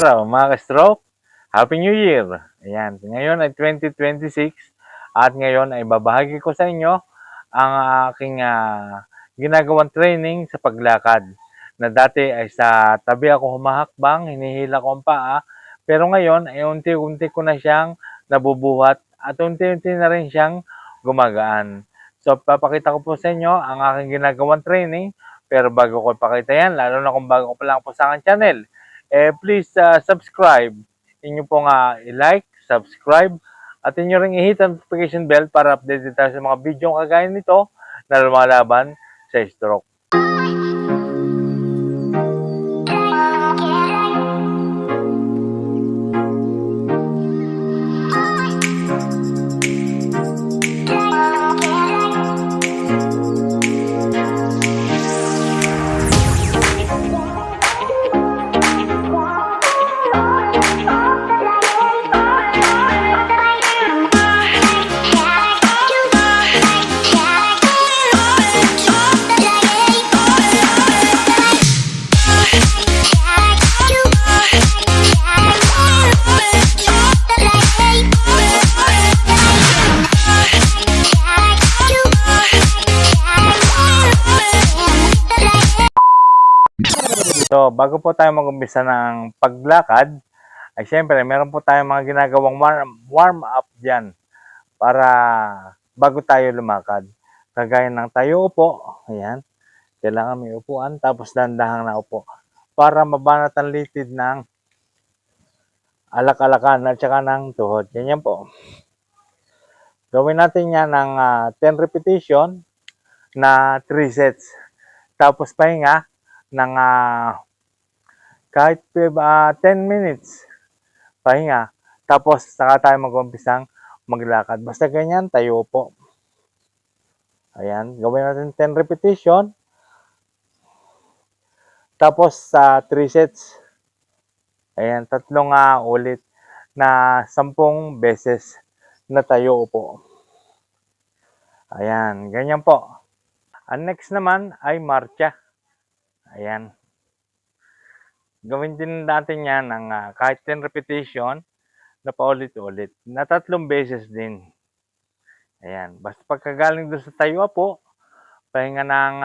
araw mga ka-stroke. Happy New Year! Ayan, ngayon ay 2026 at ngayon ay babahagi ko sa inyo ang aking ginagawang training sa paglakad. Na dati ay sa tabi ako humahakbang, hinihila ko ang paa, pero ngayon ay unti-unti ko na siyang nabubuhat at unti-unti na rin siyang gumagaan. So, papakita ko po sa inyo ang aking ginagawang training. Pero bago ko ipakita yan, lalo na kung bago ko pa lang po sa aking channel, please subscribe. Inyo pong i-like, subscribe, at inyo ring i-hit ang notification bell para updated tayo sa mga video kagaya nito na lumalaban sa stroke. So, bago po tayo mag-umpisa ng paglakad, ay siyempre, meron po tayong mga ginagawang warm-up dyan para bago tayo lumakad. Kagaya ng tayo upo, ayan, kailangan may upuan, tapos dandahang na upo para mabanat ang litid ng alak-alakan at saka ng tuhod. Ganyan po. Gawin natin yan ng 10 repetition na 3 sets. Tapos pahinga ng kahit 10 minutes pahinga. Tapos saka tayo mag-umpisang maglakad. Basta ganyan, tayo po. Ayan, gawin natin 10 repetition. Tapos sa 3 sets. Ayan, tatlong ulit na 10 beses na tayo po. Ayan, ganyan po. Ang next naman ay marcha. Ayan. Gawin din natin yan ng kahit 10 repetition na paulit-ulit. Na 3 beses din. Ayan. Basta pagkagaling doon sa tayo po, pahinga ng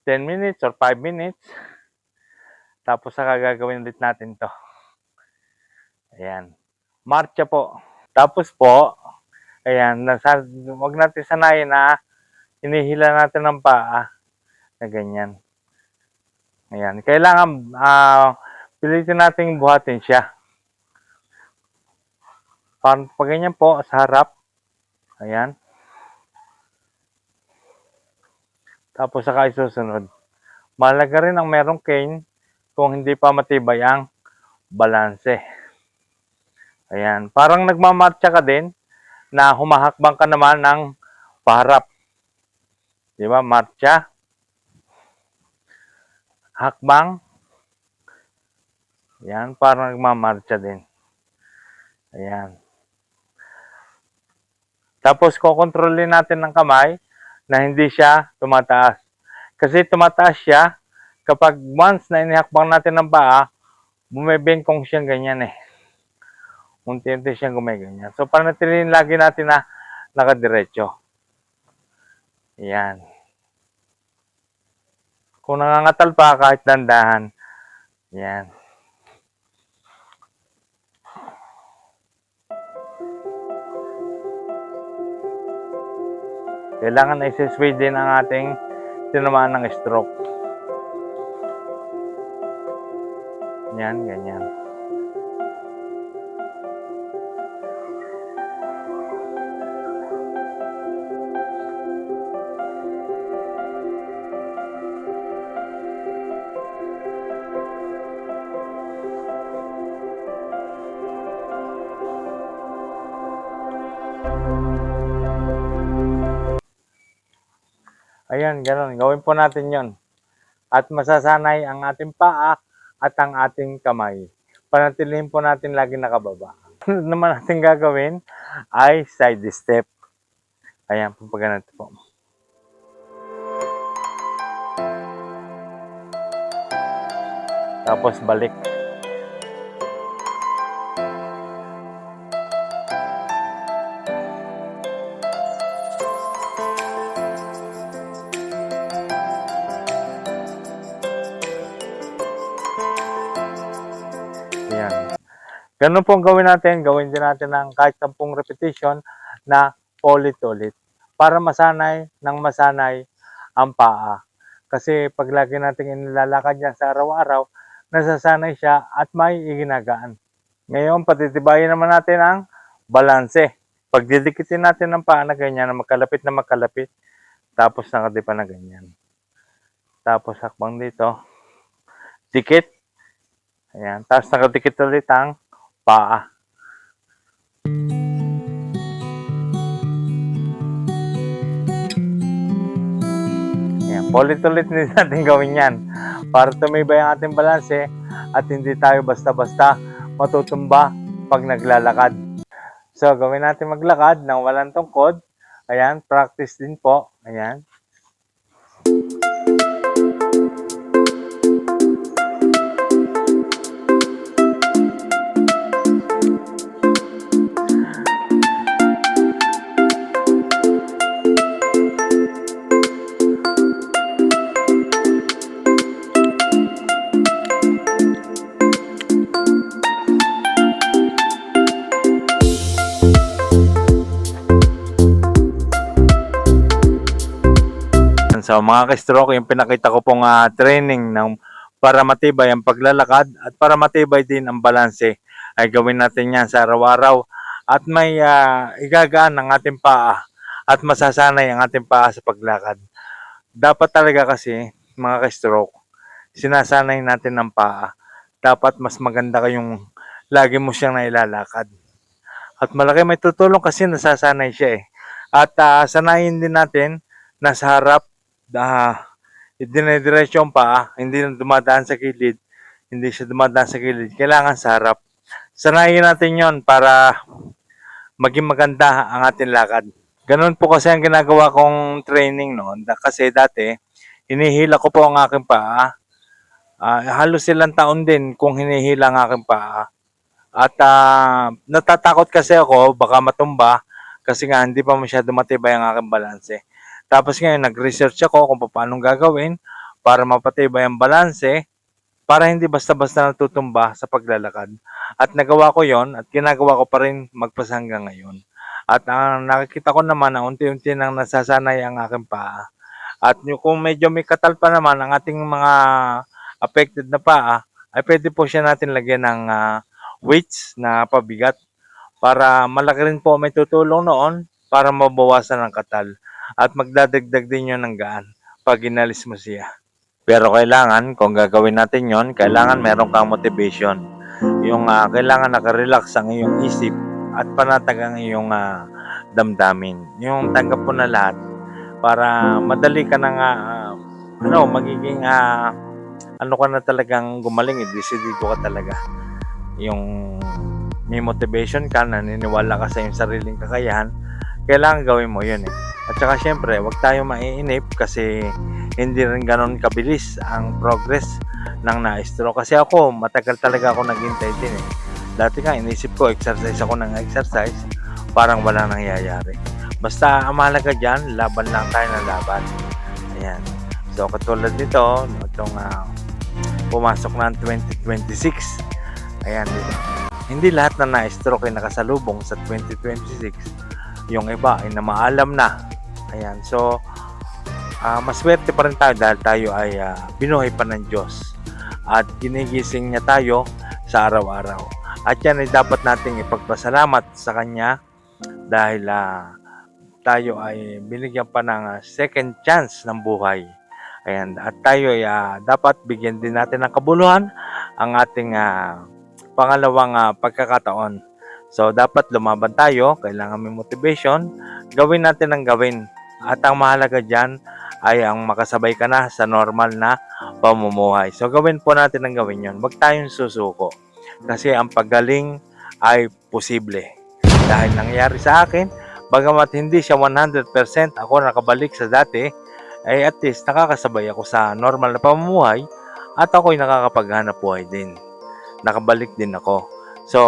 10 minutes or 5 minutes. Tapos saka gagawin ulit natin to. Ayan. Marcha po. Tapos po, ayan, wag natin sanayin na hinihila natin ng paa na ganyan. Ayan. Kailangan pilitin natin buhatin siya. Parang pag ganyan po sa harap. Ayan. Tapos saka isusunod. Mahalaga rin ang merong cane kung hindi pa matibay ang balanse. Ayan. Parang nagmamarcha ka din na humahakbang ka naman ng paharap. Diba? Marcha. Hakbang. Ayan. Parang nagmamarcha din. Ayan. Tapos, kukontrolin natin ng kamay na hindi siya tumataas. Kasi tumataas siya kapag once na inihakbang natin ng paa, bumibengkong siyang ganyan eh. Unti-unti siyang gumaganyan. So, panatilihin lagi natin na nakadiretso. Ayan. Kung nangangatal pa, kahit dandahan. Ayan. Kailangan na isisway din ang ating tinamaan ng stroke. Yan, ganyan. Ayan, gano'n. Gawin po natin yon. At masasanay ang ating paa at ang ating kamay. Panatilihin po natin lagi nakababa. Sunod naman natin gagawin ay side step. Ayan, pagpaganat po. Tapos balik. Ayan. Ganun po ang gawin natin. Gawin din natin ng kahit 10 repetition na paulit-ulit para masanay ng masanay ang paa. Kasi pag lagi nating inilalakad yan sa araw-araw, nasasanay siya at may iginagaan. Ngayon, patitibayin naman natin ang balanse. Pagdidikitin natin ng paa na ganyan, na magkalapit, tapos nakadipa na ganyan. Tapos hakbang dito, dikit. Ayan, tapos nakadikit ulit ang paa. Ayan, ulit-ulit din natin gawin yan para tumibay ang ating balanse at hindi tayo basta-basta matutumba pag naglalakad. So, gawin natin maglakad ng walang tungkod. Ayan, practice din po. Ayan. So mga ka-stroke, yung pinakita ko pong training ng para matibay ang paglalakad at para matibay din ang balanse ay gawin natin yan sa araw-araw at may igagaan ng ating paa at masasanay ang ating paa sa paglakad. Dapat talaga kasi mga ka-stroke, sinasanay natin ang paa. Dapat mas maganda kayong lagi mo siyang nailalakad. At malaki may tutulong kasi nasasanay siya eh. At sanayin din natin na sa harap dinediretso ang paa, hindi na dumadaan sa gilid, hindi siya dumadaan sa gilid, kailangan sa harap. Sanayin natin yon para maging maganda ang ating lakad. Ganun po kasi ang ginagawa kong training noon, kasi dati, hinihila ko po ang aking paa. Halos ilang taon din kung hinihila ang aking paa. At natatakot kasi ako, baka matumba, kasi nga hindi pa masyado matibay ang aking balanse. Tapos ngayon, nag-research ako kung paano gagawin para mapatibay ang balanse para hindi basta-basta natutumba sa paglalakad. At nagawa ko yon at ginagawa ko pa rin magpas hanggang ngayon. At nakikita ko naman na unti-unti nang nasasanay ang aking paa. At kung medyo may katal pa naman ang ating mga affected na paa, ay pwede po siya natin lagyan ng weights na pabigat para malaki rin po may tutulong noon para mabawasan ang katal. At magdadagdag din yun ng gaan pag inalis mo siya. Pero kailangan, kung gagawin natin yon, kailangan meron kang motivation. Yung kailangan nakarelax ang iyong isip at panatag ang iyong damdamin. Yung tanggap mo na lahat para madali ka na nga, magiging, ka na talagang gumaling, desidido ka talaga. Yung may motivation ka, naniniwala ka sa iyong sariling kakayahan, kailangan gawin mo yun eh. At saka syempre, huwag tayo maiinip kasi hindi rin ganon kabilis ang progress ng na-stroke. Kasi ako, matagal talaga ako naghintay din eh. Dati nga, inisip ko, exercise ako ng exercise, parang wala nangyayari. Basta ang mahalaga dyan, laban lang tayo ng laban. Ayan. So, katulad nito, itong pumasok na ang 2026. Ayan, dito. Hindi lahat na na-stroke ay nakasalubong sa 2026. Yung iba ay namaalam na. Ayan, so maswerte pa rin tayo dahil tayo ay binuhay pa ng Diyos at ginigising niya tayo sa araw-araw. At yan ay dapat nating ipagpasalamat sa Kanya dahil tayo ay binigyan pa ng second chance ng buhay. Ayan, at tayo ay dapat bigyan din natin ng kabuluhan ang ating pangalawang pagkakataon. So, dapat lumaban tayo, kailangan may motivation, gawin natin ang gawin. At ang mahalaga dyan ay ang makasabay ka na sa normal na pamumuhay. So, gawin po natin ang gawin yon. Huwag tayong susuko. Kasi ang paggaling ay posible. Dahil nangyari sa akin, bagamat hindi siya 100% ako nakabalik sa dati, ay at least nakakasabay ako sa normal na pamumuhay at ako'y nakakapaghanap buhay din. Nakabalik din ako. So,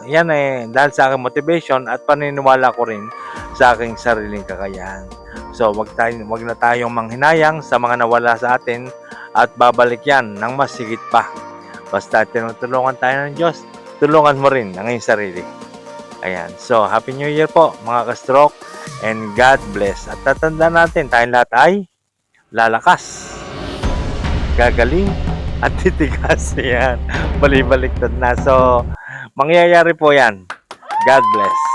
yan dahil sa aking motivation at paniniwala ko rin sa aking sariling kakayahan. So, wag na tayong manghinayang sa mga nawala sa atin at babalik yan ng mas higit pa. Basta tinutulungan tayo ng Diyos, tulungan mo rin ang iyong sarili. Ayan. So, Happy New Year po mga ka-stroke and God bless. At tatandaan natin, tayong lahat ay lalakas, gagaling, at titigas. Ayan. Balibaliktad na. So, mangyayari po yan. God bless.